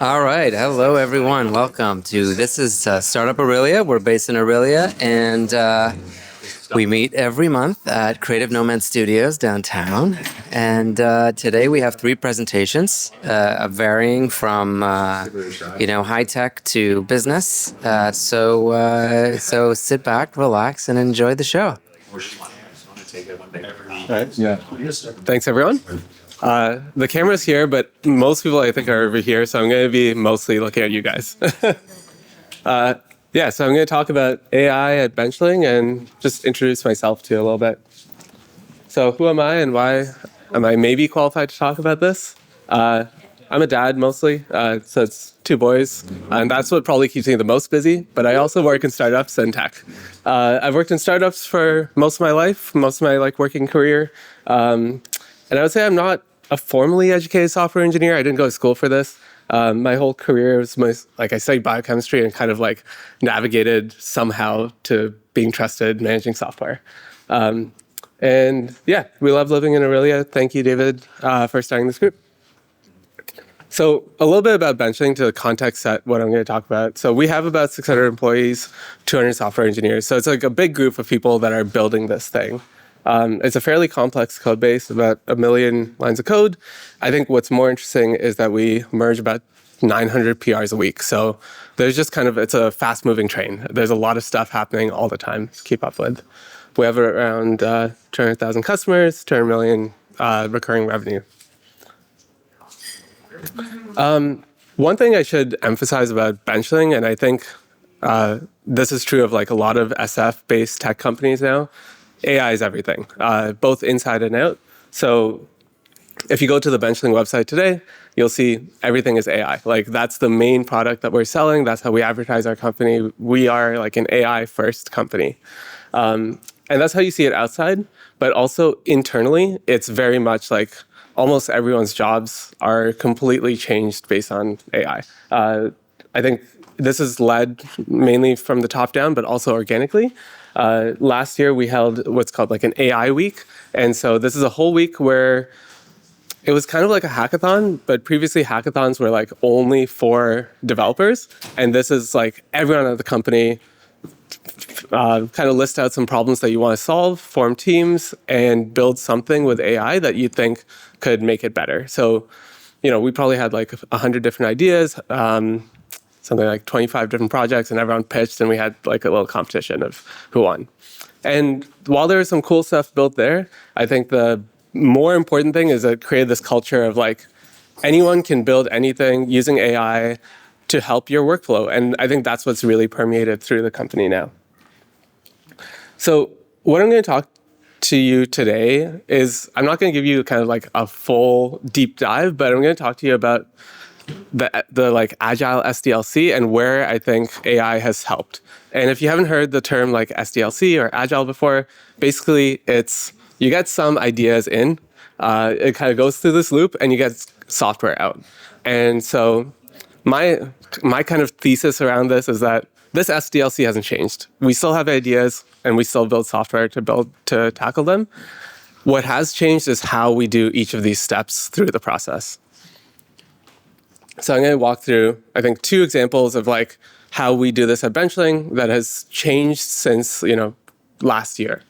All right. Hello, everyone. Welcome to this is Startup Orillia. We're based in Orillia, and we meet every month at Creative Nomad Studios downtown. And today we have three presentations, varying from high tech to business. So sit back, relax, and enjoy the show. All right. Yeah. Thanks, everyone. The camera's here, but most people I think are over here, so I'm going to be mostly looking at you guys. So I'm going to talk about AI at Benchling and just introduce myself to you a little bit. So who am I and why am I maybe qualified to talk about this? I'm a dad mostly, so it's two boys, and that's what probably keeps me the most busy, but I also work in startups and tech. I've worked in startups for most of my life, most of my working career, and I would say I'm not a formally educated software engineer. I didn't go to school for this. My whole career was I studied biochemistry and kind of navigated somehow to being trusted managing software. And yeah, we love living in Orillia. Thank you, David, for starting this group. So a little bit about Benchling to context set what I'm going to talk about. So we have about 600 employees, 200 software engineers. So it's a big group of people that are building this thing. It's a fairly complex code base, about 1 million lines of code. I think what's more interesting is that we merge about 900 PRs a week. So there's just it's a fast moving train. There's a lot of stuff happening all the time to keep up with. We have around 200,000 customers, 200 million recurring revenue. One thing I should emphasize about Benchling, and I think this is true of a lot of SF-based tech companies now, AI is everything, both inside and out. So if you go to the Benchling website today, you'll see everything is AI. That's the main product that we're selling. That's how we advertise our company. We are an AI-first company. And that's how you see it outside. But also internally, it's very much almost everyone's jobs are completely changed based on AI. I think this is led mainly from the top down, but also organically. Last year, we held what's called an AI week. And so this is a whole week where it was kind of like a hackathon, but previously hackathons were only for developers. And this is everyone at the company list out some problems that you want to solve, form teams, and build something with AI that you think could make it better. So, we probably had 100 different ideas, something like 25 different projects, and everyone pitched, and we had a little competition of who won. And while there was some cool stuff built there, I think the more important thing is it created this culture of anyone can build anything using AI to help your workflow. And I think that's what's really permeated through the company now. So what I'm going to talk to you today is, I'm not going to give you a full deep dive, but I'm going to talk to you about the agile SDLC and where I think AI has helped. And if you haven't heard the term SDLC or agile before, basically it's you get some ideas in, it goes through this loop, and you get software out. And so my thesis around this is that this SDLC hasn't changed. We still have ideas, and we still build software to tackle them. What has changed is how we do each of these steps through the process. So I'm going to walk through, I think, 2 examples of how we do this at Benchling that has changed since last year.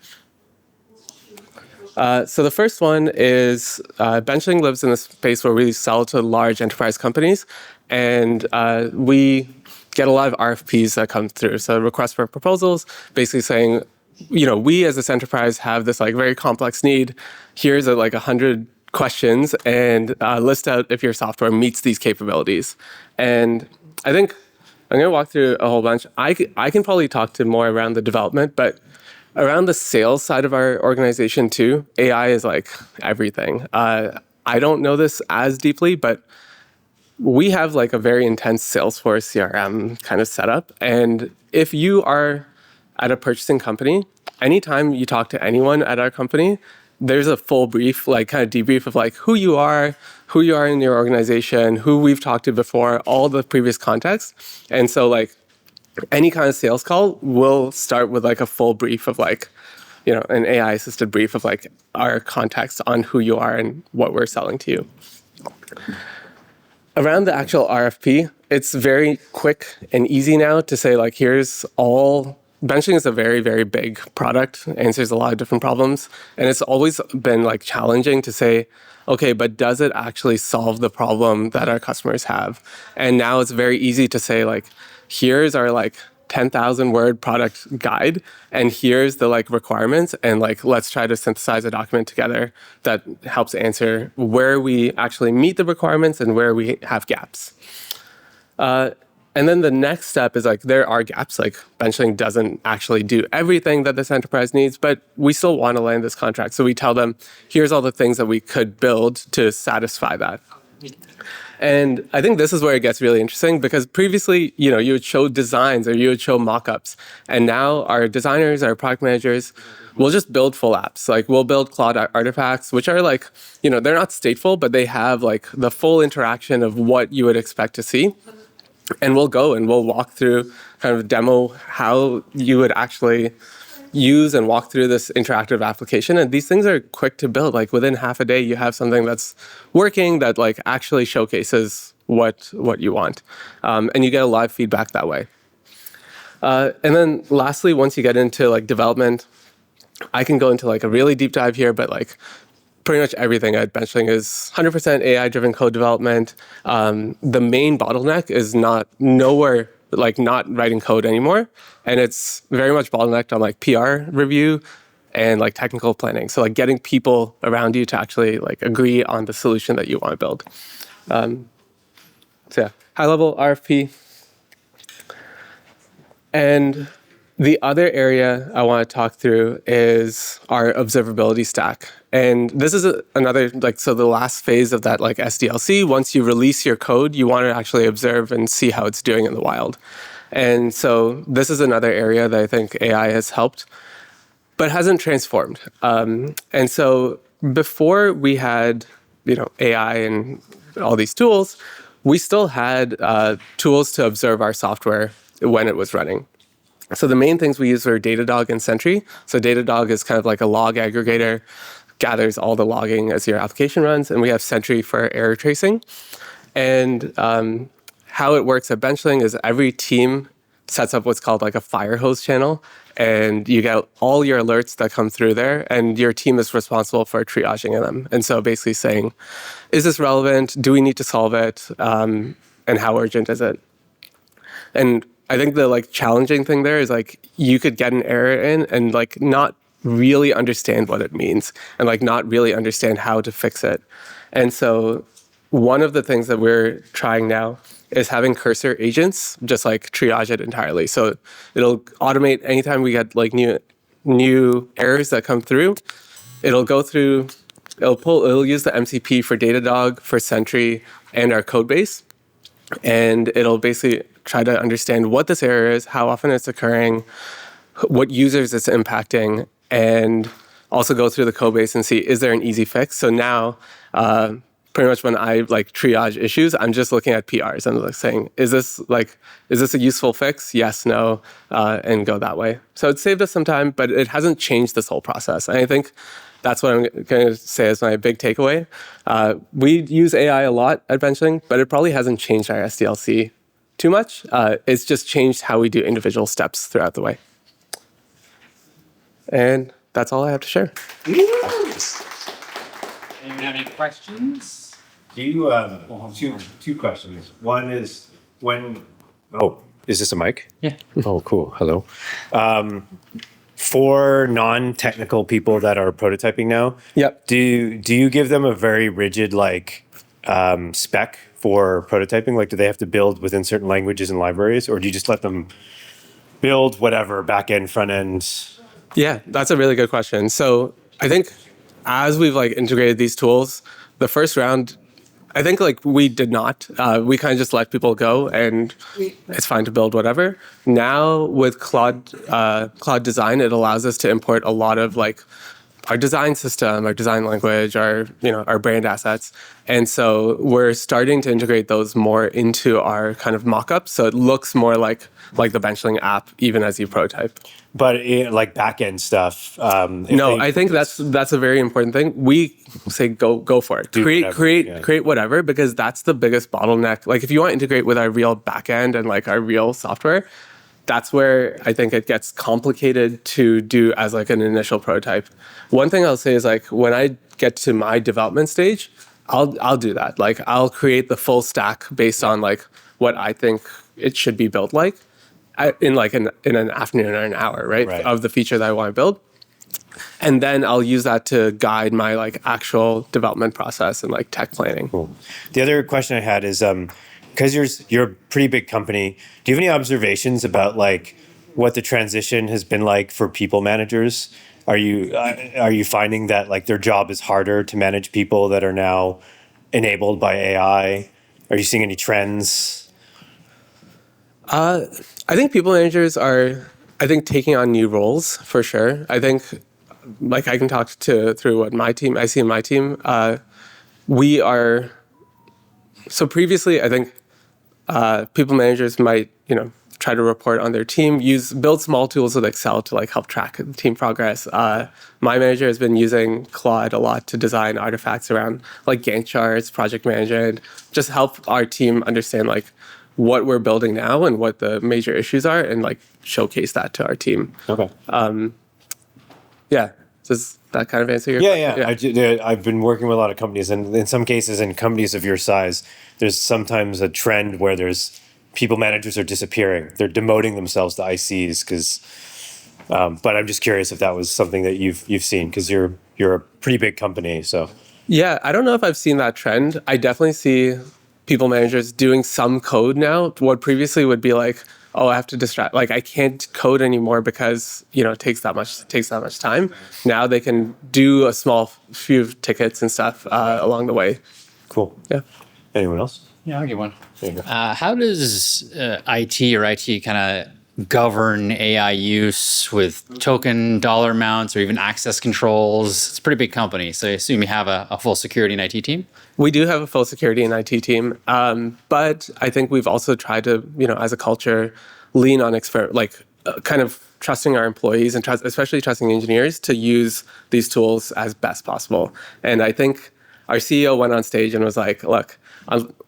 So the first one is Benchling lives in a space where we sell to large enterprise companies, and we get a lot of RFPs that come through. So requests for proposals, basically saying, we as this enterprise have this very complex need. Here's 100 questions, and list out if your software meets these capabilities. And I think I'm going to walk through a whole bunch. I can probably talk to more around the development, but around the sales side of our organization too, AI is everything. I don't know this as deeply, but we have a very intense Salesforce CRM setup. And if you are at a purchasing company, anytime you talk to anyone at our company, there's a full brief, debrief of who you are in your organization, who we've talked to before, all the previous context. And so any kind of sales call will start with a full brief of an AI assisted brief of our context on who you are and what we're selling to you. around the actual RFP, it's very quick and easy now to say, like, here's all. Benchling is a very, very big product, answers a lot of different problems. And it's always been like challenging to say, okay, but does it actually solve the problem that our customers have? And now it's very easy to say, like, here's our like 10,000 word product guide, and here's the like requirements, and like let's try to synthesize a document together that helps answer where we actually meet the requirements and where we have gaps. And then the next step is like there are gaps, like Benchling doesn't actually do everything that this enterprise needs, but we still want to land this contract. So we tell them, here's all the things that we could build to satisfy that. And I think this is where it gets really interesting, because previously, you would show designs or you would show mock-ups. And now our designers, our product managers, will just build full apps. Like we'll build Claude artifacts, which are like, they're not stateful, but they have like the full interaction of what you would expect to see. And we'll go and we'll walk through, kind of demo how you would actually use and walk through this interactive application. And these things are quick to build. Like within half a day, you have something that's working that like actually showcases what you want. And you get a lot of feedback that way. And then lastly, once you get into like development, I can go into like a really deep dive here, but like pretty much everything at Benchling is 100% AI-driven code development. The main bottleneck is not writing code anymore. And it's very much bottlenecked on like PR review and like technical planning. So like getting people around you to actually like agree on the solution that you want to build. So yeah, high level RFP. And the other area I want to talk through is our observability stack. And this is another, so the last phase of that SDLC, once you release your code, you want to actually observe and see how it's doing in the wild. And so this is another area that I think AI has helped, but hasn't transformed. And so before we had, AI and all these tools, we still had tools to observe our software when it was running. So the main things we use are Datadog and Sentry. So Datadog is kind of like a log aggregator, gathers all the logging as your application runs, and we have Sentry for error tracing. And how it works at Benchling is every team sets up what's called like a fire hose channel, and you get all your alerts that come through there, and your team is responsible for triaging them. And so basically saying, is this relevant? Do we need to solve it? And how urgent is it? And I think the challenging thing there is you could get an error in and not really understand what it means and not really understand how to fix it. And so one of the things that we're trying now is having cursor agents just triage it entirely. So it'll automate anytime we get new errors that come through. It'll go through, it'll use the MCP for Datadog, for Sentry, and our code base. And it'll basically try to understand what this error is, how often it's occurring, what users it's impacting, and also go through the code base and see, is there an easy fix? So now, pretty much when I triage issues, I'm just looking at PRs and saying, is this a useful fix? Yes, no, and go that way. So it saved us some time, but it hasn't changed this whole process. And I think that's what I'm going to say as my big takeaway. We use AI a lot at Benchling, but it probably hasn't changed our SDLC too much. It's just changed how we do individual steps throughout the way. And that's all I have to share. Anyone have any questions? Do you, two questions. One is is this a mic? Yeah. Oh, cool. Hello. For non-technical people that are prototyping now, Yep. do you give them a very rigid spec for prototyping? Do they have to build within certain languages and libraries, or do you just let them build whatever back end, front end? Yeah, that's a really good question. So I think as we've integrated these tools, the first round, I think we did not. We kind of just let people go, and it's fine to build whatever. Now with Claude Design, it allows us to import a lot of our design system, our design language, our brand assets. And so we're starting to integrate those more into our kind of mock-ups. So it looks more like the Benchling app, even as you prototype. But like back-end stuff. I think that's a very important thing. We say go for it. Create whatever, because that's the biggest bottleneck. Like if you want to integrate with our real backend and like our real software, that's where I think it gets complicated to do as like an initial prototype. One thing I'll say is like when I get to my development stage, I'll do that. Like I'll create the full stack based on like what I think it should be built like. In an afternoon or an hour, right, of the feature that I want to build. And then I'll use that to guide my like actual development process and like tech planning. Cool. The other question I had is, because you're a pretty big company, do you have any observations about like what the transition has been like for people managers? Are you finding that like their job is harder to manage people that are now enabled by AI? Are you seeing any trends? I think people managers are, taking on new roles for sure. I think, like I can talk through what I see in my team. We are, so previously I think people managers might, try to report on their team, build small tools with Excel to like help track team progress. My manager has been using Claude a lot to design artifacts around like Gantt charts, project management, just help our team understand like what we're building now and what the major issues are, and like showcase that to our team. Okay. Does that kind of answer your question? Yeah. I've been working with a lot of companies, and in some cases, in companies of your size, there's sometimes a trend where there's people managers are disappearing. They're demoting themselves to ICs because. But I'm just curious if that was something that you've seen, because you're a pretty big company. So. Yeah, I don't know if I've seen that trend. I definitely see people managers doing some code now. What previously would be like, oh, I have to distract, like I can't code anymore because it takes that much time. Now they can do a small few tickets and stuff along the way. Cool. Yeah. Anyone else? Yeah, I'll get one. There you go. How does IT kind of govern AI use with token dollar amounts or even access controls? It's a pretty big company, so I assume you have a full security and IT team? We do have a full security and IT team, but I think we've also tried to, as a culture, lean on kind of trusting our employees and especially trusting engineers to use these tools as best possible. And I think our CEO went on stage and was like, look,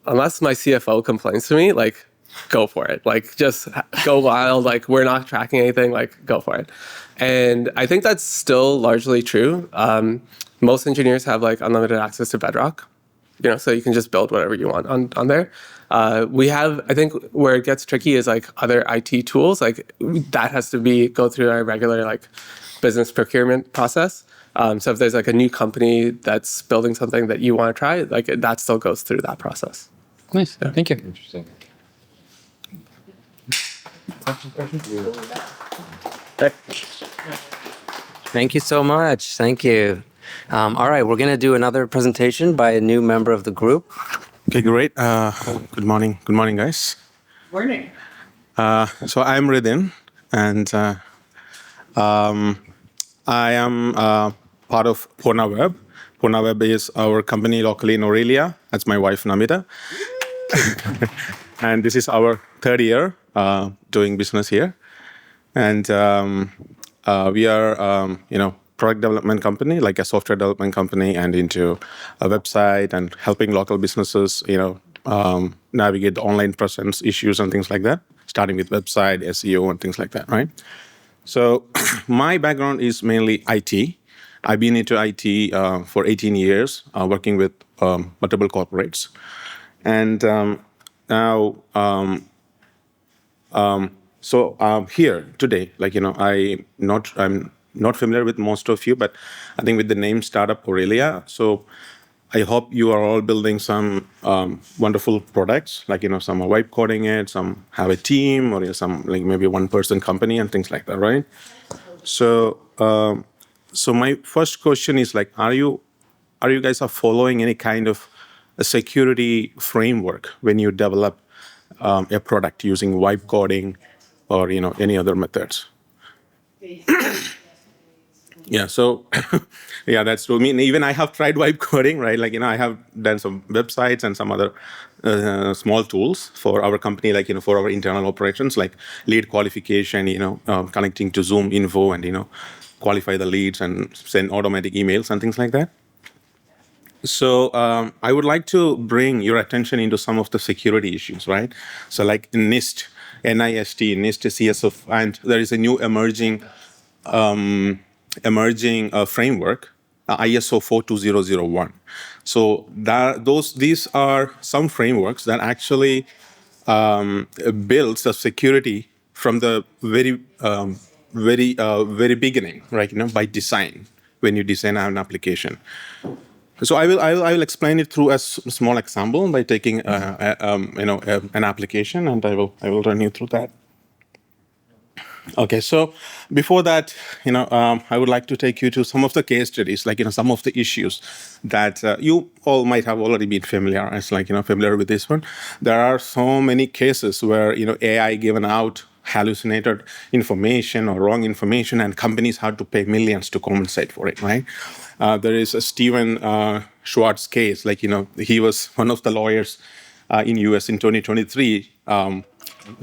unless my CFO complains to me, like, go for it. Like, just go wild. Like, we're not tracking anything. Like, go for it. And I think that's still largely true. Most engineers have like unlimited access to Bedrock, so you can just build whatever you want on there. We have, I think where it gets tricky is like other IT tools, like that has to go through our regular like business procurement process. So if there's like a new company that's building something that you want to try, like that still goes through that process. Nice. Yeah. Thank you. Interesting. Thank you so much. Thank you. All right, we're going to do another presentation by a new member of the group. Okay, great. Good morning. Good morning, guys. Morning. So I'm Hridin, and I am part of Purna Web. Purna Web is our company locally in Orillia. That's my wife, Namita. And this is our third year doing business here. And we are, product development company, like a software development company, and into a website and helping local businesses, navigate the online presence issues and things like that, starting with website, SEO, and things like that, right? So my background is mainly IT. I've been into IT for 18 years, working with multiple corporates. And now, here today, I'm not familiar with most of you, but I think with the name startup Orillia. So I hope you are all building some wonderful products, some are vibe coding it, some have a team, or some like maybe one-person company and things like that, right? So, my first question is like, are you guys following any kind of a security framework when you develop a product using vibe coding or any other methods? Yeah, so yeah, that's true. I mean, even I have tried vibe coding, right? Like, I have done some websites and some other small tools for our company, like, for our internal operations, like lead qualification, connecting to Zoom info and, qualify the leads and send automatic emails and things like that. So I would like to bring your attention into some of the security issues, right? So like NIST, NIST, CSF, and there is a new emerging framework, ISO 42001. So these are some frameworks that actually builds the security from the very beginning, right? By design, when you design an application. So I will explain it through a small example by taking an application, and I will run you through that. Okay, so before that, I would like to take you to some of the case studies, like some of the issues that you all might have already been familiar with this one. There are so many cases where AI given out hallucinated information or wrong information, and companies had to pay millions to compensate for it, right? There is a Steven Schwartz case, he was one of the lawyers in US in 2023,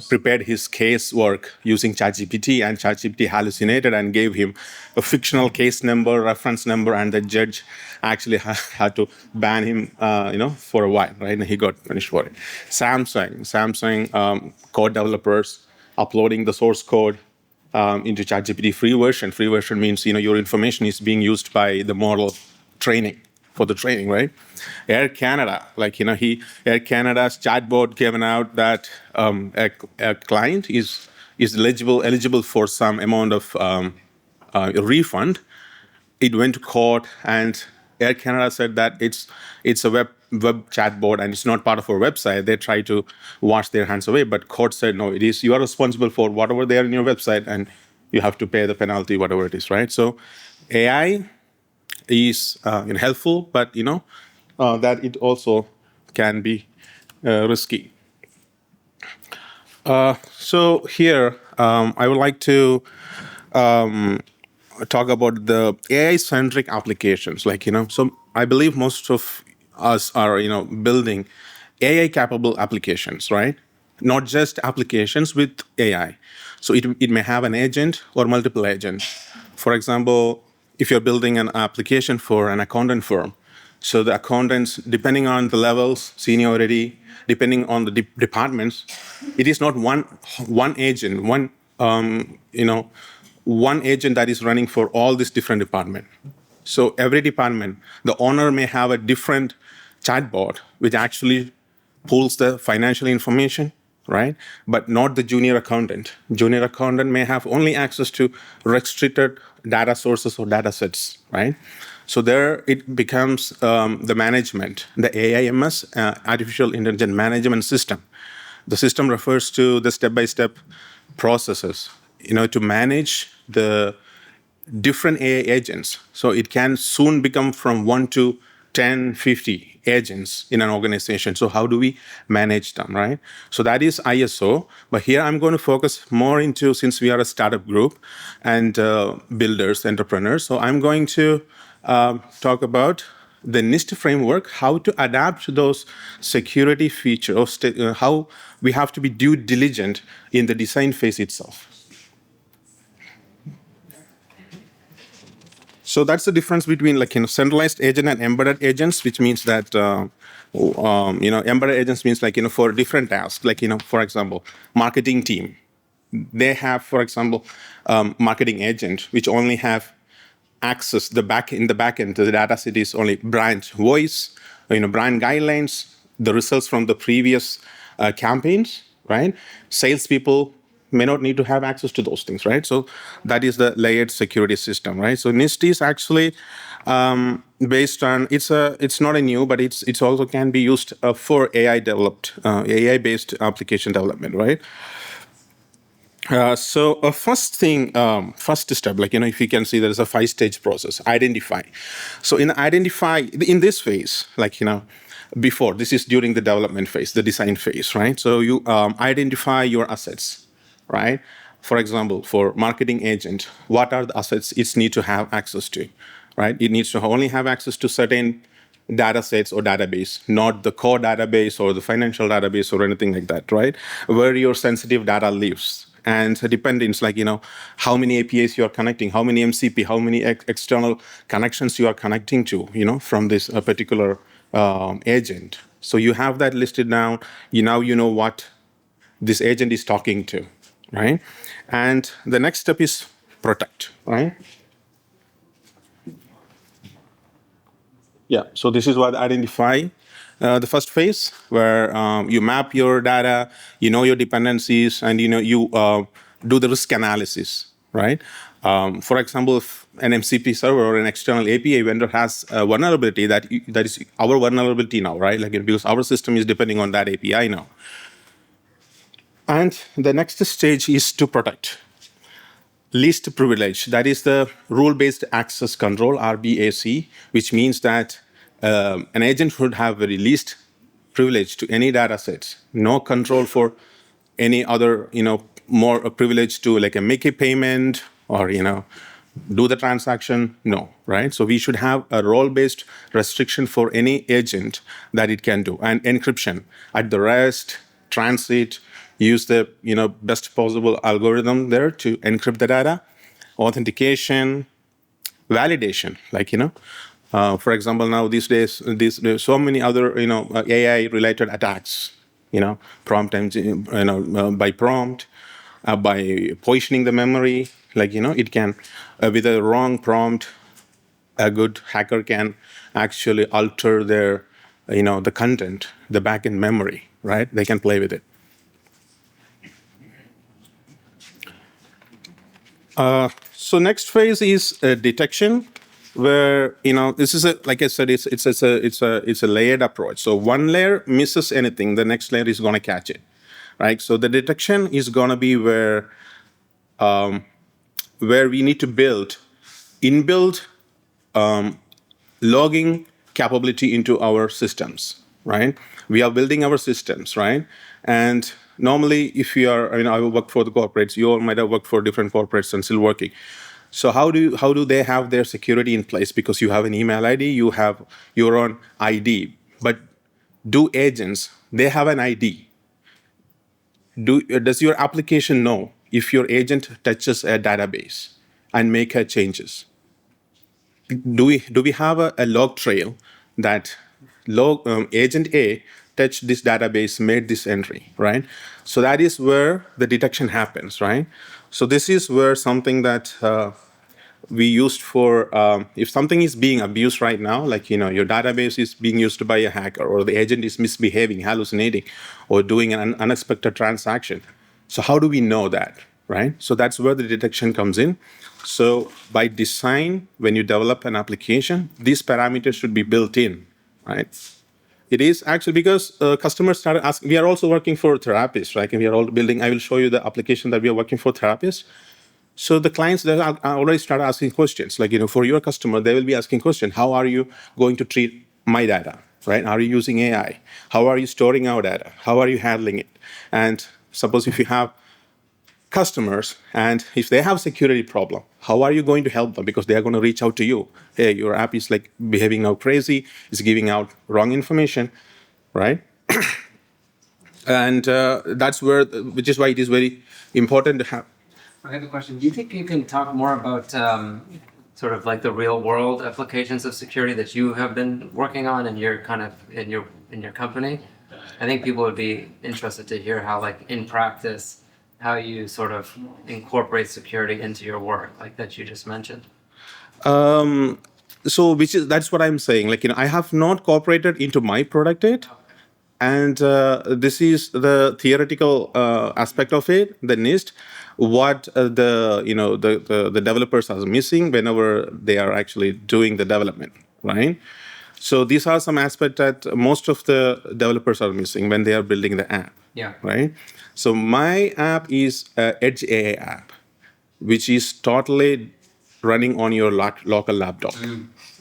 prepared his casework using ChatGPT, and ChatGPT hallucinated and gave him a fictional case number, reference number, and the judge actually had to ban him, for a while, right? And he got punished for it. Samsung code developers uploading the source code into ChatGPT free version. Free version means your information is being used by the model for the training, right? Air Canada, Air Canada's chatbot given out that a client is eligible for some amount of refund. It went to court, and Air Canada said that it's a web chatbot and it's not part of our website. They try to wash their hands away, but court said no, it is, you are responsible for whatever they are in your website, and you have to pay the penalty, whatever it is, right? So AI is helpful, but that it also can be risky. So here I would like to talk about the AI-centric applications. So I believe most of us are building AI-capable applications, right? Not just applications with AI. So it may have an agent or multiple agents. For example, if you're building an application for an accountant firm, so the accountants, depending on the levels, seniority, depending on the departments, it is not one agent, one agent that is running for all these different departments. So every department, the owner may have a different chatbot, which actually pulls the financial information, right? But not the junior accountant. Junior accountant may have only access to restricted data sources or data sets, right? So there it becomes the management, the AIMS, Artificial Intelligence Management System. The system refers to the step-by-step processes, to manage the different AI agents. So it can soon become from 1 to 10, 50 agents in an organization. So how do we manage them, right? So that is ISO. But here I'm going to focus more into, since we are a startup group and builders, entrepreneurs. So I'm going to talk about the NIST framework, how to adapt those security features, how we have to be due diligent in the design phase itself. So that's the difference between centralized agent and embedded agents, which means that embedded agents means for different tasks, for example, marketing team. They have, for example, marketing agent, which only have access in the back end to the data set is only brand voice, brand guidelines, the results from the previous campaigns, right? Salespeople may not need to have access to those things, right? So that is the layered security system, right? So NIST is actually based on, it's not a new, but it's also can be used for AI-based application development, right? So a first step, if you can see, there's a 5-stage process, identify. So in this phase, before, this is during the development phase, the design phase, right? So you identify your assets, right? For example, for marketing agent, what are the assets it needs to have access to, right? It needs to only have access to certain data sets or database, not the core database or the financial database or anything like that, right? Where your sensitive data lives. And dependence, like, how many APIs you are connecting, how many MCP, how many external connections you are connecting to, from this particular agent. So you have that listed down. Now you know what this agent is talking to, right? And the next step is protect, right? Yeah, so this is what identify the first phase, where you map your data, your dependencies, and you do the risk analysis, right? For example, if an MCP server or an external API vendor has a vulnerability, that is our vulnerability now, right? Like, because our system is depending on that API now. And the next stage is to protect. Least privilege, that is the rule-based access control, RBAC, which means that an agent should have very least privilege to any data sets, no control for any other, more privilege to like make a payment or, do the transaction, no, right? So we should have a role-based restriction for any agent that it can do. And encryption at the rest, transit, use the best possible algorithm there to encrypt the data, authentication, validation. Like for example, now these days, there's so many other AI-related attacks. Prompt by prompt, by positioning the memory. Like it can with a wrong prompt, a good hacker can actually alter their the content, the backend memory. Right? They can play with it. So next phase is detection, where this is like I said, it's a layered approach. So one layer misses anything, the next layer is going to catch it, right? So the detection is going to be where we need to build inbuilt logging capability into our systems, right? We are building our systems, right? And normally, if you are, I work for the corporates, you all might have worked for different corporates and still working. So how do they have their security in place? Because you have an email ID, you have your own ID. But do agents, they have an ID? Does your application know if your agent touches a database and make changes? Do we have a log trail that agent A touched this database, made this entry, right? So that is where the detection happens, right? So this is where something that we used for, if something is being abused right now, like, your database is being used by a hacker, or the agent is misbehaving, hallucinating, or doing an unexpected transaction. So how do we know that, right? So that's where the detection comes in. So by design, when you develop an application, these parameters should be built in, right? It is actually because customers started asking. We are also working for therapists, right? And we are all building. I will show you the application that we are working for therapists. So the clients, they already started asking questions. Like, for your customer, they will be asking questions. How are you going to treat my data, right? Are you using AI? How are you storing our data? How are you handling it? And suppose if you have customers, and if they have security problem, how are you going to help them? Because they are going to reach out to you. Hey, your app is like behaving now crazy, it's giving out wrong information, right? And that's where, which is why it is very important to have. I have a question. Do you think you can talk more about sort of like the real world applications of security that you have been working on in your in your company? I think people would be interested to hear how, like, in practice, how you sort of incorporate security into your work, like that you just mentioned. So that's what I'm saying. Like, I have not cooperated into my product yet. And this is the theoretical aspect of it, the NIST, what the developers are missing whenever they are actually doing the development, right? So these are some aspects that most of the developers are missing when they are building the app. Yeah. Right. So my app is an Edge AI app, which is totally running on your local laptop.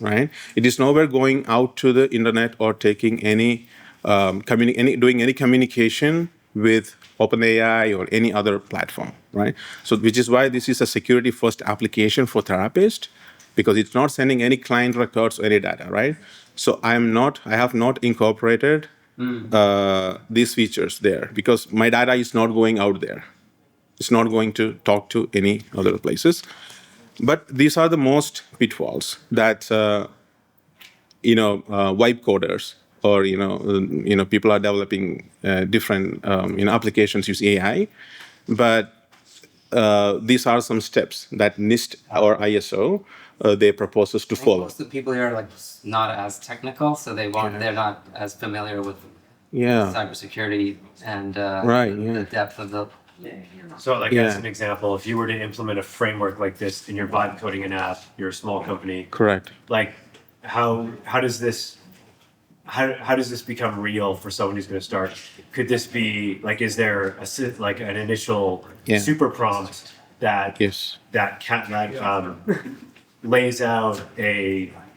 Right. It is nowhere going out to the internet or taking any doing any communication with OpenAI or any other platform, right? So which is why this is a security first application for therapists, because it's not sending any client records or any data, right? So I have not incorporated these features there because my data is not going out there. It's not going to talk to any other places. But these are the most pitfalls that wipe coders or people are developing different applications use AI. But these are some steps that NIST or ISO they propose us to follow. Most of the people here are like not as technical, so they're not as familiar with Yeah. cybersecurity and Right, the yeah. depth of the. So, like, Yeah. as an example, if you were to implement a framework like this and you're vibe coding an app, you're a small company. Correct. Like, how does this become real for someone who's going to start? Could this be like, is there like an initial Yeah. super prompt that Yes. lays out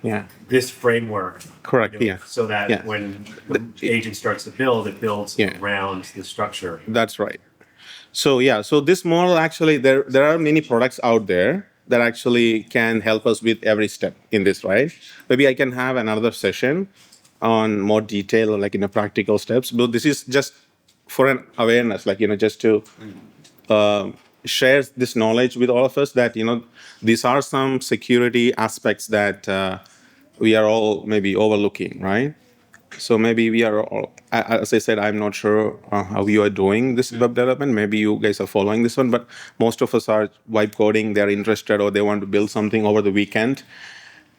Yeah. this framework? Correct. Yeah. So that Yeah. when the agent starts to build, it builds Yeah. around the structure. That's right. So yeah, so this model actually there are many products out there that actually can help us with every step in this, right? Maybe I can have another session on more detail, like practical steps. But this is just for an awareness, like just to share this knowledge with all of us that these are some security aspects that we are all maybe overlooking, right? So maybe we are all, as I said, I'm not sure how you are doing this web development. Maybe you guys are following this one, but most of us are vibe coding. They're interested or they want to build something over the weekend.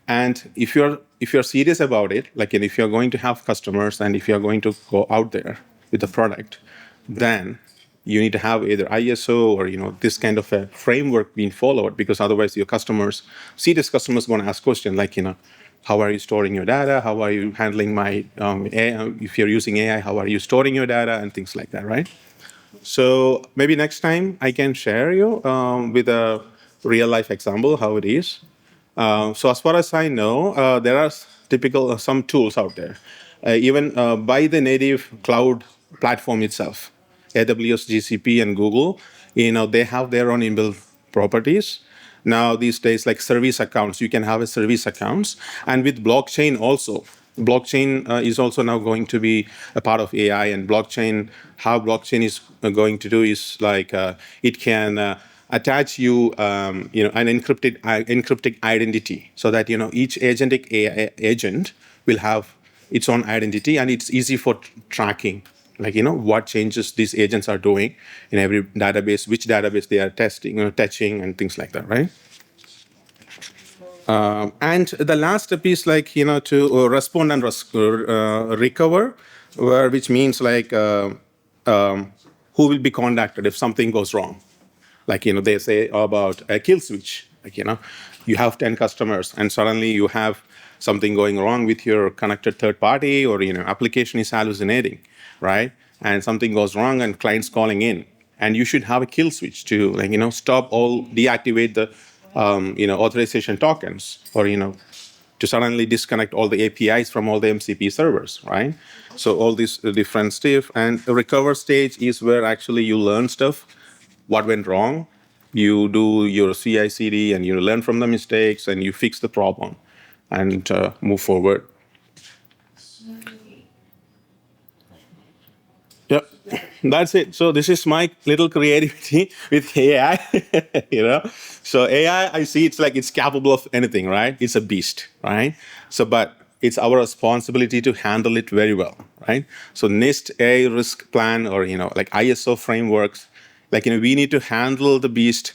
And if you're serious about it, like if you're going to have customers and if you're going to go out there with a product, then you need to have either ISO or this kind of a framework being followed, because otherwise your serious customers going to ask questions like how are you storing your data? How are you handling my AI? If you're using AI, how are you storing your data and things like that, right? So maybe next time I can share you with a real life example how it is. So as far as I know, there are typical some tools out there, even by the native cloud platform itself, AWS, GCP, and Google. They have their own inbuilt properties. Now these days, like service accounts, you can have a service accounts, and with blockchain also. Blockchain is also now going to be a part of AI, and how blockchain is going to do is like it can attach you, an encrypted identity, so that each agentic AI agent will have its own identity, and it's easy for tracking, like what changes these agents are doing in every database, which database they are touching, and things like that, right? And the last step is like to respond and recover, which means like who will be contacted if something goes wrong. Like they say about a kill switch. Like you have 10 customers and suddenly you have something going wrong with your connected third party, or application is hallucinating, right? And something goes wrong and clients calling in, and you should have a kill switch to deactivate the authorization tokens, or to suddenly disconnect all the APIs from all the MCP servers, right? So all these different stuff. And the recover stage is where actually you learn stuff, what went wrong, you do your CI/CD, and you learn from the mistakes, and you fix the problem, and move forward. Yeah, that's it. So this is my little creativity with AI. So AI, I see it's capable of anything, right? It's a beast, right? So, but it's our responsibility to handle it very well, right? So NIST AI risk plan, or like ISO frameworks, like we need to handle the beast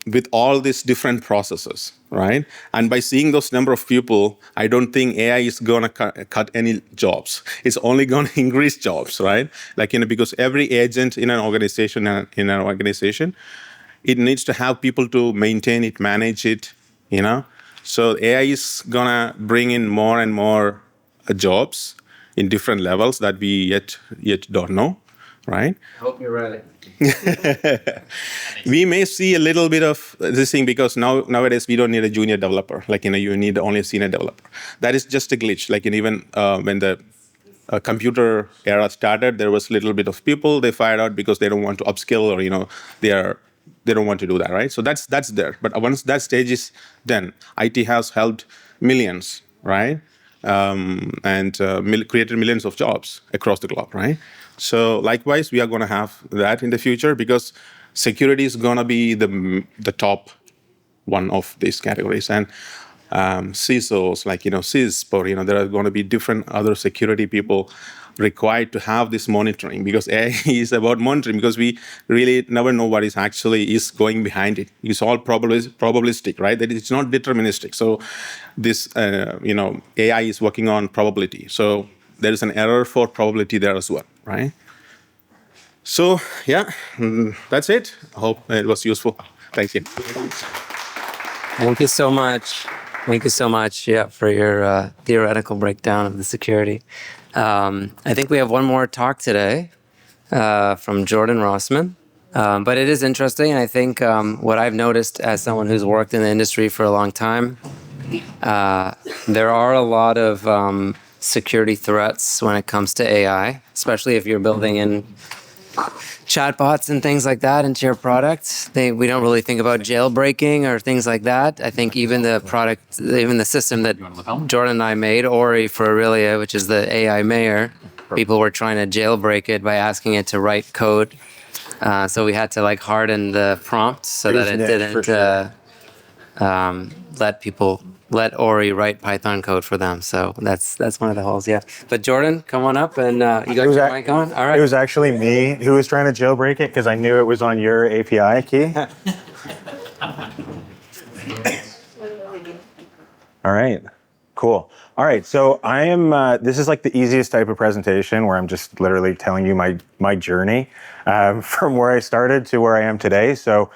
with all these different processes, right? And by seeing those number of people, I don't think AI is going to cut any jobs. It's only going to increase jobs, right? Like because every agent in an organization, it needs to have people to maintain it, manage it, So AI is going to bring in more and more jobs in different levels that we yet don't know, right? I hope you're right. We may see a little bit of this thing because nowadays we don't need a junior developer. Like you need only a senior developer. That is just a glitch. Like even when the computer era started, there was a little bit of people they fired out because they don't want to upskill, or they don't want to do that, right? So that's there. But once that stage is done, IT has helped millions, right? And created millions of jobs across the globe, right? So likewise, we are going to have that in the future, because security is going to be the top one of these categories. And CISOs, like, CISP, or, there are going to be different other security people required to have this monitoring, because AI is about monitoring, because we really never know what is going behind it. It's all probabilistic, right? That it's not deterministic. So this, AI is working on probability. So there is an error for probability there as well, right? So yeah, that's it. I hope it was useful. Thank you. Thank you so much. Thank you so much, for your theoretical breakdown of the security. I think we have one more talk today from Jordan Rossman. But it is interesting. I think what I've noticed as someone who's worked in the industry for a long time, there are a lot of security threats when it comes to AI, especially if you're building in chatbots and things like that into your product. We don't really think about jailbreaking or things like that. I think even the system that Jordan and I made, Ori for Orillia, which is the AI mayor, people were trying to jailbreak it by asking it to write code. So we had to harden the prompt so that it didn't let Ori write Python code for them. So that's one of the holes, yeah. But Jordan, come on up, and you got your mic on? All right. It was actually me who was trying to jailbreak it because I knew it was on your API key. All right, cool. All right, so I am, this is like the easiest type of presentation where I'm just literally telling you my journey from where I started to where I am today. So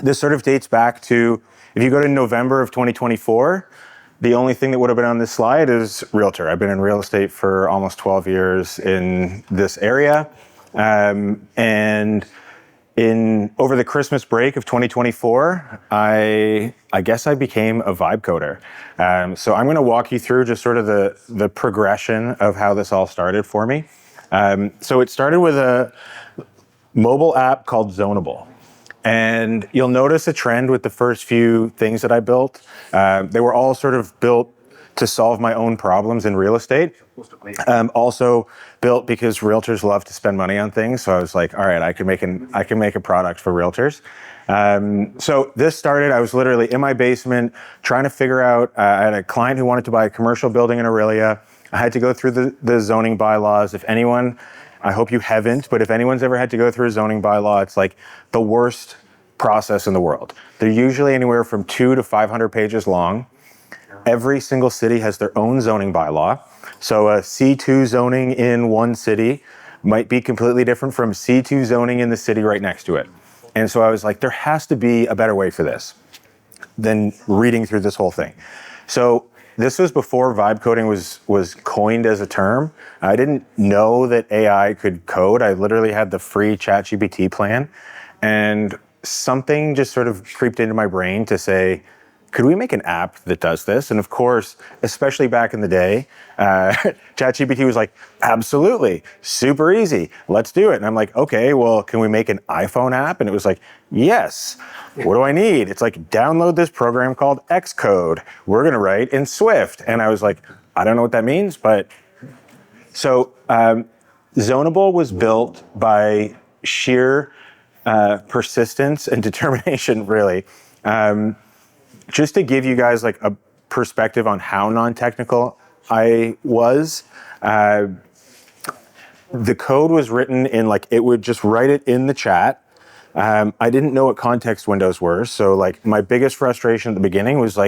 this sort of dates back to, if you go to November of 2024, the only thing that would have been on this slide is Realtor. I've been in real estate for almost 12 years in this area. And over the Christmas break of 2024, I guess I became a vibe coder. So I'm going to walk you through just sort of the progression of how this all started for me. So it started with a mobile app called Zonable. And you'll notice a trend with the first few things that I built. They were all sort of built to solve my own problems in real estate. Also built because realtors love to spend money on things. So I was like, all right, I can make a product for realtors. So this started, I was literally in my basement trying to figure out, I had a client who wanted to buy a commercial building in Orillia. I had to go through the zoning bylaws. If anyone, I hope you haven't, but if anyone's ever had to go through a zoning bylaw, it's like the worst process in the world. They're usually anywhere from 200 to 500 pages long. Every single city has their own zoning bylaw. So a C2 zoning in one city might be completely different from C2 zoning in the city right next to it. And so I was like, there has to be a better way for this than reading through this whole thing. So this was before vibe coding was coined as a term. I didn't know that AI could code. I literally had the free ChatGPT plan, and something just sort of creeped into my brain to say, could we make an app that does this? And of course, especially back in the day, ChatGPT was like, absolutely, super easy, let's do it. And I'm like, okay, well, can we make an iPhone app? And it was like, yes. What do I need? It's like, download this program called Xcode. We're going to write in Swift. And I was like, I don't know what that means, but so Zonable was built by sheer persistence and determination, really. Just to give you guys like a perspective on how non-technical I was, the code was written in it would just write it in the chat. I didn't know what context windows were. So my biggest frustration at the beginning was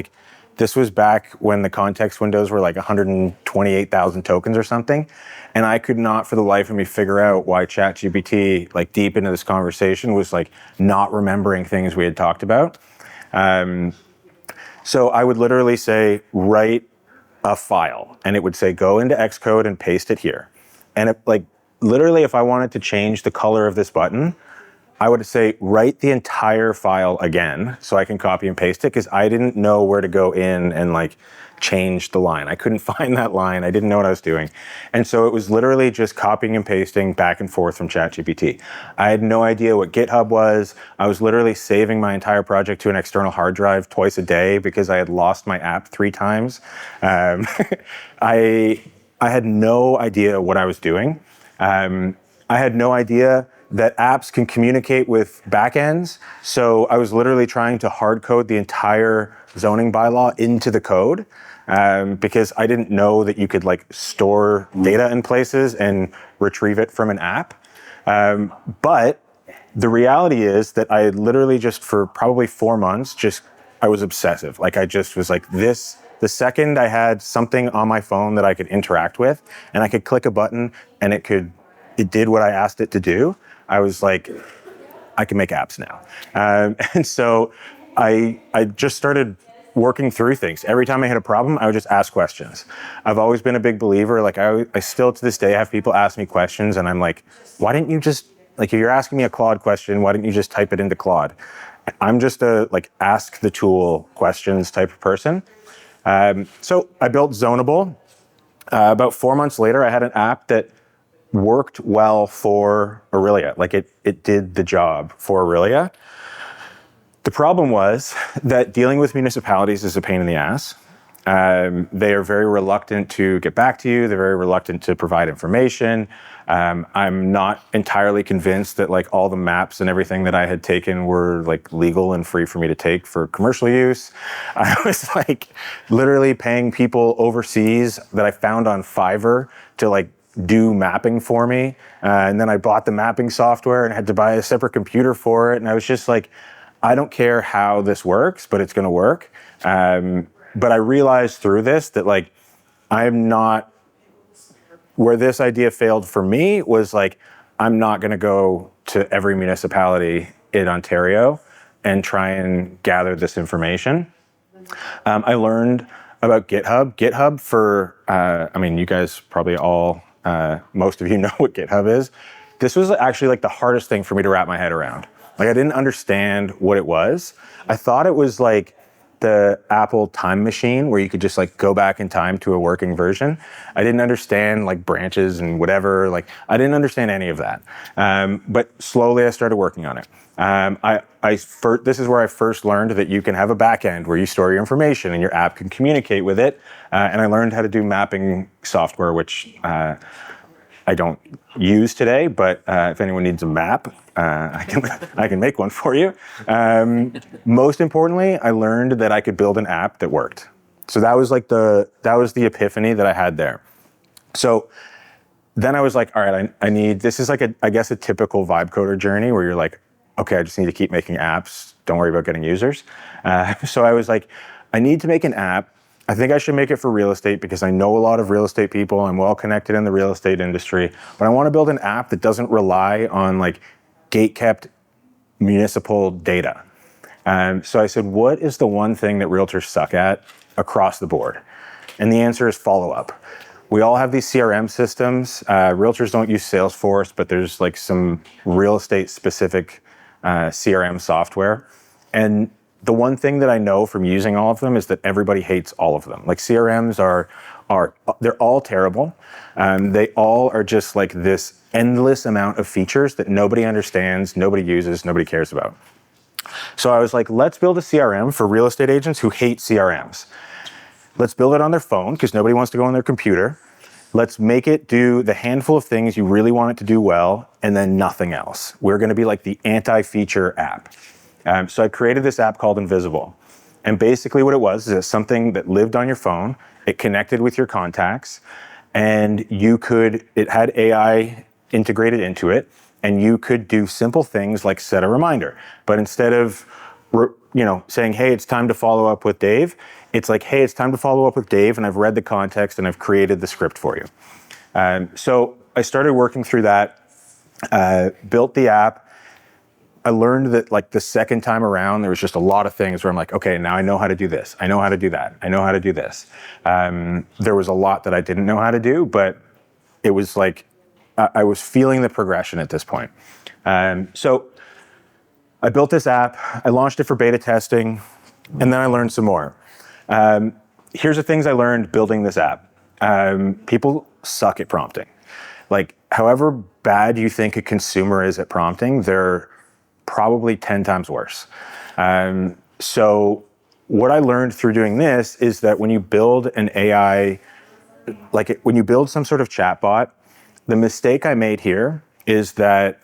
this was back when the context windows were 128,000 tokens or something. And I could not for the life of me figure out why ChatGPT, deep into this conversation, was not remembering things we had talked about. So I would literally say, write a file, and it would say, go into Xcode and paste it here. And literally, if I wanted to change the color of this button, I would say write the entire file again so I can copy and paste it, because I didn't know where to go in and like change the line. I couldn't find that line. I didn't know what I was doing. And so it was literally just copying and pasting back and forth from ChatGPT. I had no idea what GitHub was. I was literally saving my entire project to an external hard drive twice a day because I had lost my app 3 times. I had no idea what I was doing. I had no idea that apps can communicate with backends. So I was literally trying to hard code the entire zoning bylaw into the code because I didn't know that you could like store data in places and retrieve it from an app. But the reality is that I had literally just for probably 4 months, I was obsessive. Like I just was like this, the second I had something on my phone that I could interact with and I could click a button and it did what I asked it to do, I was like, I can make apps now. And so I just started working through things. Every time I had a problem, I would just ask questions. I've always been a big believer. Like I still to this day have people ask me questions and I'm like, why didn't you just, like if you're asking me a Claude question, why didn't you just type it into Claude? I'm just a like ask the tool questions type of person. So I built Zonable. About 4 months later, I had an app that worked well for Orillia. Like it did the job for Orillia. The problem was that dealing with municipalities is a pain in the ass. They are very reluctant to get back to you. They're very reluctant to provide information. I'm not entirely convinced that like all the maps and everything that I had taken were like legal and free for me to take for commercial use. I was like literally paying people overseas that I found on Fiverr to like do mapping for me. And then I bought the mapping software and had to buy a separate computer for it. And I was just like, I don't care how this works, but it's going to work. But I realized through this that like, I'm not, where this idea failed for me was like, I'm not going to go to every municipality in Ontario and try and gather this information. I learned about GitHub. GitHub for, I mean, you guys probably all, most of you know what GitHub is. This was actually like the hardest thing for me to wrap my head around. Like I didn't understand what it was. I thought it was like the Apple time machine where you could just like go back in time to a working version. I didn't understand like branches and whatever. Like I didn't understand any of that. But slowly I started working on it. This is where I first learned that you can have a backend where you store your information and your app can communicate with it. And I learned how to do mapping software, which I don't use today, but if anyone needs a map, I can make one for you. Most importantly, I learned that I could build an app that worked. So that was like the epiphany that I had there. So then I was like, all right, I need, this is like I guess a typical vibe coder journey where you're like, okay, I just need to keep making apps. Don't worry about getting users. So I was like, I need to make an app. I think I should make it for real estate because I know a lot of real estate people. I'm well connected in the real estate industry, but I want to build an app that doesn't rely on like gate-kept municipal data. So I said, what is the one thing that realtors suck at across the board? And the answer is follow-up. We all have these CRM systems. Realtors don't use Salesforce, but there's like some real estate specific CRM software. And the one thing that I know from using all of them is that everybody hates all of them. Like CRMs they're all terrible. They all are just like this endless amount of features that nobody understands, nobody uses, nobody cares about. So I was like, let's build a CRM for real estate agents who hate CRMs. Let's build it on their phone because nobody wants to go on their computer. Let's make it do the handful of things you really want it to do well and then nothing else. We're going to be like the anti-feature app. So I created this app called Invisible. And basically what it was is it's something that lived on your phone. It connected with your contacts and it had AI integrated into it. And you could do simple things like set a reminder. But instead of saying, hey, it's time to follow up with Dave, it's like, hey, it's time to follow up with Dave, and I've read the context and I've created the script for you. So I started working through that, built the app. I learned that like the second time around, there was just a lot of things where I'm like, okay, now I know how to do this. I know how to do that. I know how to do this. There was a lot that I didn't know how to do, but it was like, I was feeling the progression at this point. So I built this app, I launched it for beta testing, and then I learned some more. Here's the things I learned building this app. People suck at prompting. Like, however bad you think a consumer is at prompting, they're probably 10 times worse. So what I learned through doing this is that when you build an AI, when you build some sort of chatbot, the mistake I made here is that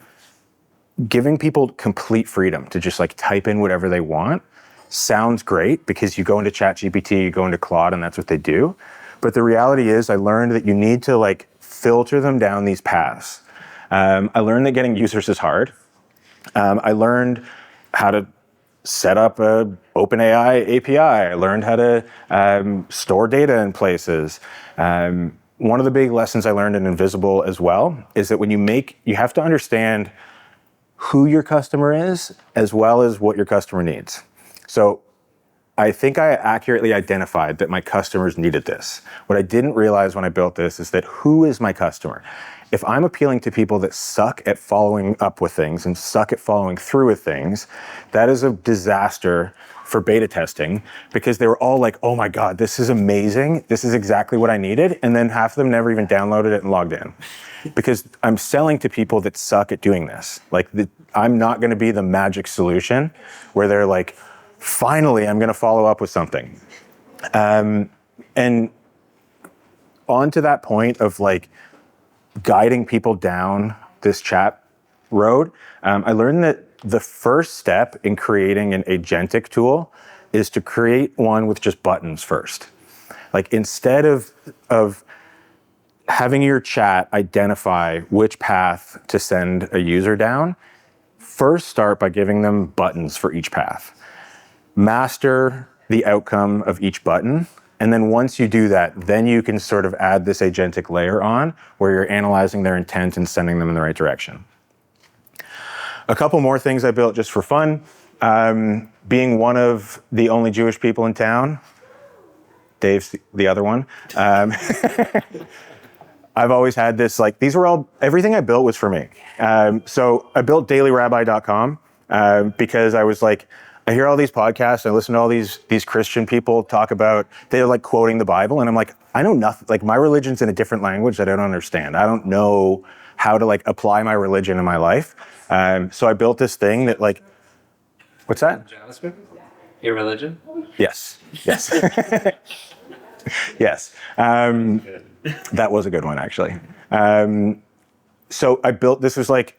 giving people complete freedom to just like type in whatever they want sounds great because you go into ChatGPT, you go into Claude, and that's what they do. But the reality is I learned that you need to like filter them down these paths. I learned that getting users is hard. I learned how to set up a OpenAI API. I learned how to store data in places. One of the big lessons I learned in Invisible as well is that when you have to understand who your customer is as well as what your customer needs. So I think I accurately identified that my customers needed this. What I didn't realize when I built this is that who is my customer? If I'm appealing to people that suck at following up with things and suck at following through with things, that is a disaster for beta testing because they were all like, oh my God, this is amazing. This is exactly what I needed. And then half of them never even downloaded it and logged in because I'm selling to people that suck at doing this. Like I'm not going to be the magic solution where they're like, finally, I'm going to follow up with something. And on to that point of like guiding people down this chat road, I learned that the first step in creating an agentic tool is to create one with just buttons first. Like instead of having your chat identify which path to send a user down, first start by giving them buttons for each path. Master the outcome of each button. And then once you do that, then you can sort of add this agentic layer on where you're analyzing their intent and sending them in the right direction. A couple more things I built just for fun. Being one of the only Jewish people in town, Dave's the other one. I've always had this, like, everything I built was for me. So I built dailyrabbi.com because I was like, I hear all these podcasts, I listen to all these Christian people talk about, they're like quoting the Bible, and I'm like, I know nothing, like my religion's in a different language that I don't understand. I don't know how to like apply my religion in my life. So I built this thing that like, what's that? JavaScript? Your religion? Yes. Yes. Yes. That was a good one, actually. So I built, this was like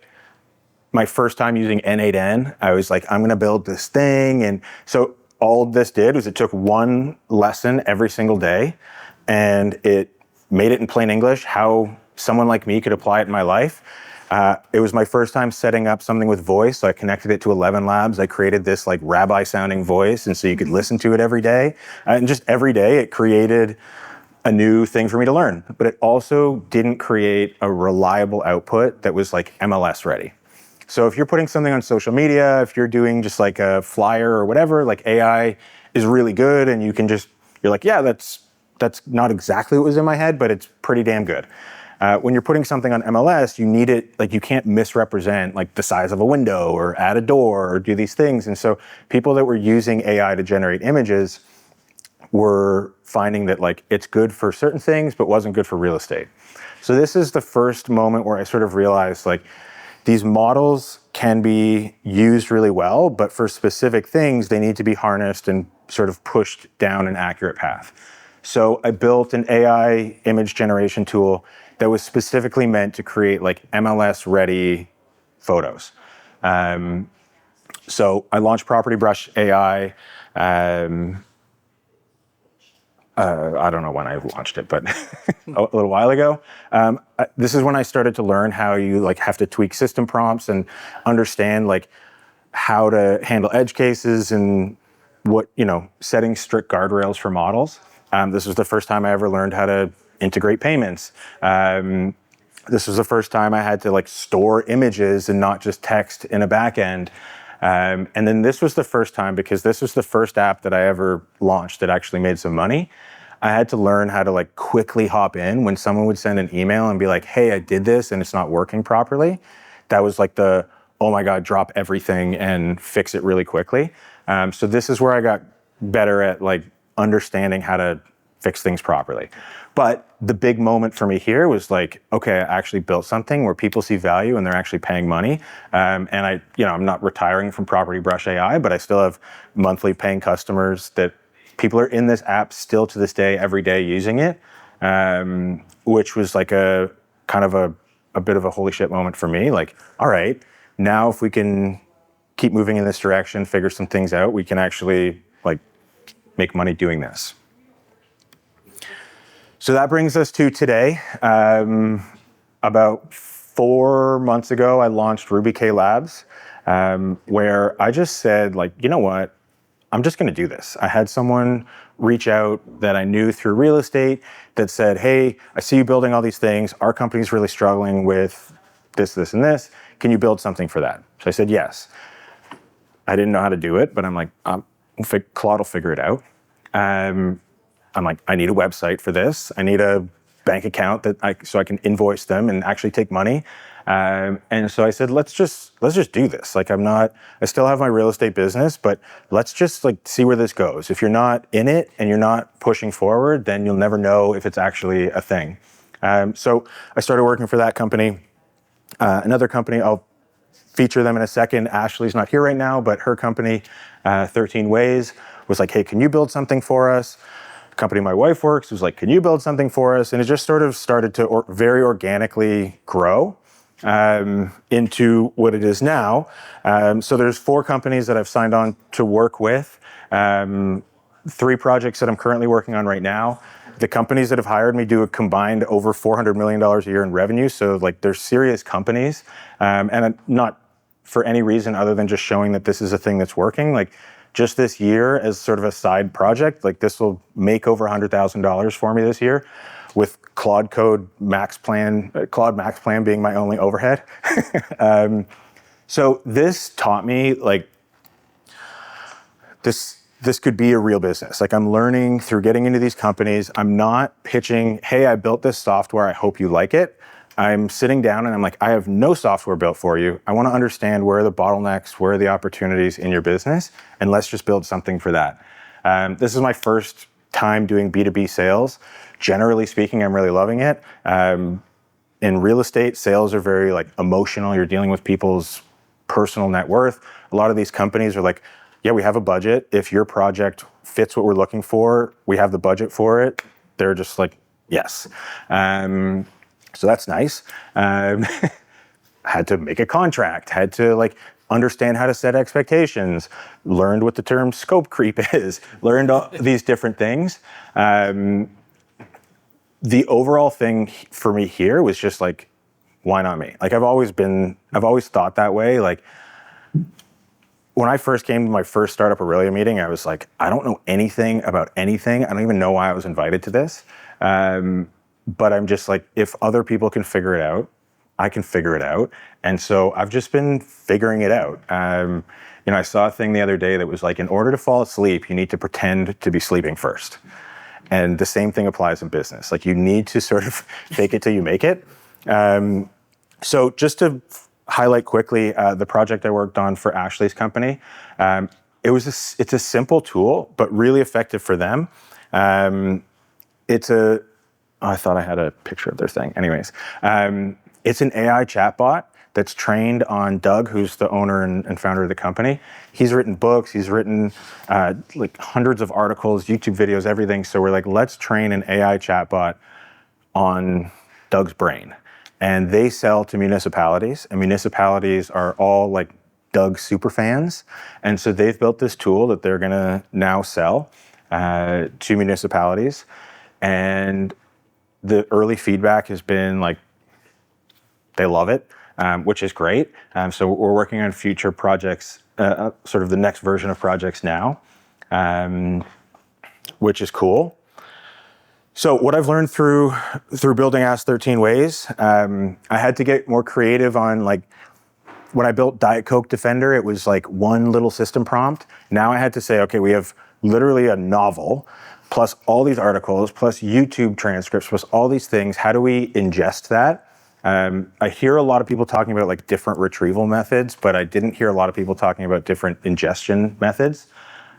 my first time using N8N. I was like, I'm going to build this thing. And so all this did was it took one lesson every single day and it made it in plain English, how someone like me could apply it in my life. It was my first time setting up something with voice. So I connected it to 11 Labs. I created this like rabbi sounding voice. And so you could listen to it every day. And just every day it created a new thing for me to learn. But it also didn't create a reliable output that was like MLS ready. So if you're putting something on social media, if you're doing just like a flyer or whatever, like AI is really good and you're like, yeah, that's not exactly what was in my head, but it's pretty damn good. When you're putting something on MLS, you need it, like you can't misrepresent like the size of a window or add a door or do these things. And so people that were using AI to generate images were finding that like it's good for certain things, but wasn't good for real estate. So this is the first moment where I sort of realized like these models can be used really well, but for specific things, they need to be harnessed and sort of pushed down an accurate path. So I built an AI image generation tool that was specifically meant to create like MLS ready photos. So I launched Property Brush AI. I don't know when I launched it, but a little while ago. This is when I started to learn how you like have to tweak system prompts and understand like how to handle edge cases and what, setting strict guardrails for models. This was the first time I ever learned how to integrate payments. This was the first time I had to like store images and not just text in a back end. And then this was the first time, because this was the first app that I ever launched that actually made some money. I had to learn how to like quickly hop in when someone would send an email and be like, hey, I did this and it's not working properly. That was like oh my God, drop everything and fix it really quickly. So this is where I got better at like understanding how to fix things properly. But the big moment for me here was like, okay, I actually built something where people see value and they're actually paying money. And I'm not retiring from Property Brush AI, but I still have monthly paying customers that people are in this app still to this day, every day using it, which was like a kind of a bit of a holy shit moment for me. Like, all right, now if we can keep moving in this direction, figure some things out, we can actually like make money doing this. So that brings us to today. About 4 months ago, I launched RubyKay Labs, where I just said, like, you know what? I'm just going to do this. I had someone reach out that I knew through real estate that said, hey, I see you building all these things. Our company's really struggling with this, this, and this. Can you build something for that? So I said, yes. I didn't know how to do it, but I'm like, Claude will figure it out. I'm like, I need a website for this. I need a bank account so I can invoice them and actually take money. And so I said, let's just do this. Like I still have my real estate business, but let's just like see where this goes. If you're not in it and you're not pushing forward, then you'll never know if it's actually a thing. So I started working for that company. Another company, I'll feature them in a second. Ashley's not here right now, but her company, 13 Ways, was like, hey, can you build something for us? Company my wife works was like, can you build something for us? And it just sort of started to very organically grow into what it is now. So there's 4 companies that I've signed on to work with, 3 projects that I'm currently working on right now. The companies that have hired me do a combined over $400 million a year in revenue. So like they're serious companies, and not for any reason other than just showing that this is a thing that's working. Like just this year as sort of a side project, like this will make over $100,000 for me this year, with Claude Max Plan being my only overhead. So this taught me like this could be a real business. Like I'm learning through getting into these companies. I'm not pitching, hey, I built this software, I hope you like it. I'm sitting down and I'm like, I have no software built for you. I want to understand where are the bottlenecks, where are the opportunities in your business, and let's just build something for that. This is my first time doing B2B sales. Generally speaking, I'm really loving it. In real estate, sales are very like emotional. You're dealing with people's personal net worth. A lot of these companies are like, yeah, we have a budget. If your project fits what we're looking for, we have the budget for it. They're just like, yes. So that's nice. Had to make a contract, had to like understand how to set expectations, learned what the term scope creep is, learned all these different things. The overall thing for me here was just like, why not me? Like I've always thought that way. Like when I first came to my first startup Orillia meeting, I was like, I don't know anything about anything. I don't even know why I was invited to this. But I'm just like, if other people can figure it out, I can figure it out. And so I've just been figuring it out. I saw a thing the other day that was like, in order to fall asleep, you need to pretend to be sleeping first. And the same thing applies in business. Like you need to sort of fake it till you make it. So just to highlight quickly the project I worked on for Ashley's company, it's a simple tool, but really effective for them. I thought I had a picture of their thing. Anyways, it's an AI chatbot that's trained on Doug, who's the owner and founder of the company. He's written books, he's written like hundreds of articles, YouTube videos, everything. So we're like, let's train an AI chatbot on Doug's brain. And they sell to municipalities, and municipalities are all like Doug super fans. And so they've built this tool that they're gonna now sell to municipalities. And the early feedback has been like, they love it, which is great. So we're working on future projects, sort of the next version of projects now, which is cool. So what I've learned through building Ask 13 Ways, I had to get more creative on like, when I built Diet Coke Defender, it was like one little system prompt. Now I had to say, okay, we have literally a novel, plus all these articles, plus YouTube transcripts, plus all these things. How do we ingest that I hear a lot of people talking about like different retrieval methods, but I didn't hear a lot of people talking about different ingestion methods.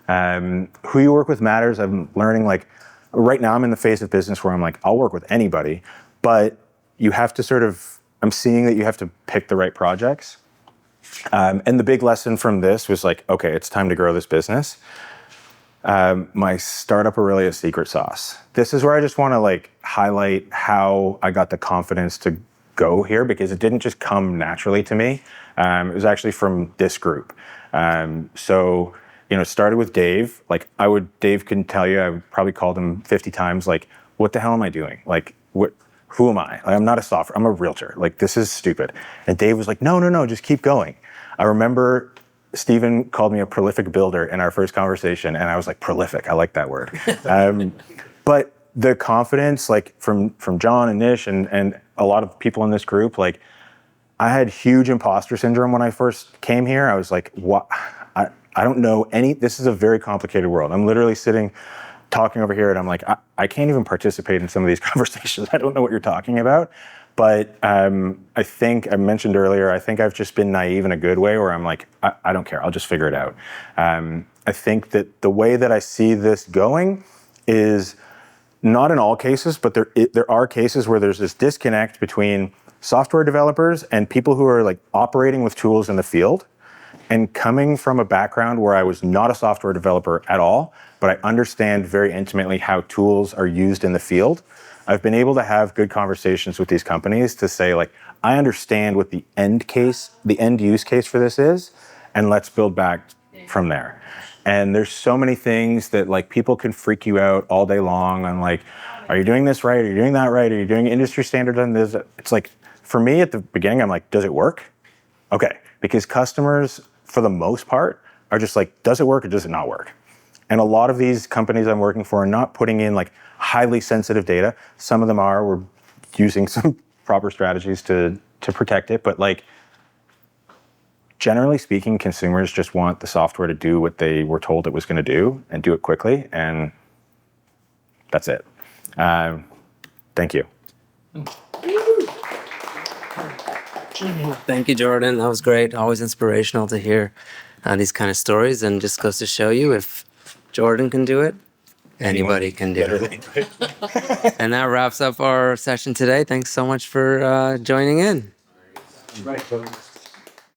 Who you work with matters. I'm learning like right now I'm in the phase of business where I'm like, I'll work with anybody, but you have to I'm seeing that you have to pick the right projects. And the big lesson from this was like, okay, it's time to grow this business. My startup Orillia secret sauce. This is where I just want to like highlight how I got the confidence to go here, because it didn't just come naturally to me. It was actually from this group. So, it started with Dave. Like Dave can tell you, I probably called him 50 times. Like, what the hell am I doing? Like, who am I? Like, I'm not a software, I'm a realtor. Like, this is stupid. And Dave was like, no, just keep going. I remember Stephen called me a prolific builder in our first conversation, and I was like, prolific, I like that word. But the confidence, like from John and Nish and a lot of people in this group, like I had huge imposter syndrome when I first came here. I was like, what? I don't know this is a very complicated world. I'm literally sitting talking over here and I'm like, I can't even participate in some of these conversations. I don't know what you're talking about. But I think I mentioned earlier, I think I've just been naive in a good way where I'm like, I don't care, I'll just figure it out. I think that the way that I see this going is not in all cases, but there are cases where there's this disconnect between software developers and people who are like operating with tools in the field. And coming from a background where I was not a software developer at all, but I understand very intimately how tools are used in the field, I've been able to have good conversations with these companies to say, like, I understand what the end use case for this is, and let's build back from there. And there's so many things that like people can freak you out all day long on like, are you doing this right? Are you doing that right? Are you doing industry standard on this? It's like, for me at the beginning, I'm like, does it work? Okay, because customers, for the most part, are just like, does it work or does it not work? And a lot of these companies I'm working for are not putting in like highly sensitive data. Some of them are. We're using some proper strategies to protect it. But like, generally speaking, consumers just want the software to do what they were told it was going to do and do it quickly. And that's it. Thank you. Thank you, Jordan. That was great. Always inspirational to hear these kind of stories, and just goes to show you if Jordan can do it, anybody can do it. And that wraps up our session today. Thanks so much for joining in. Right.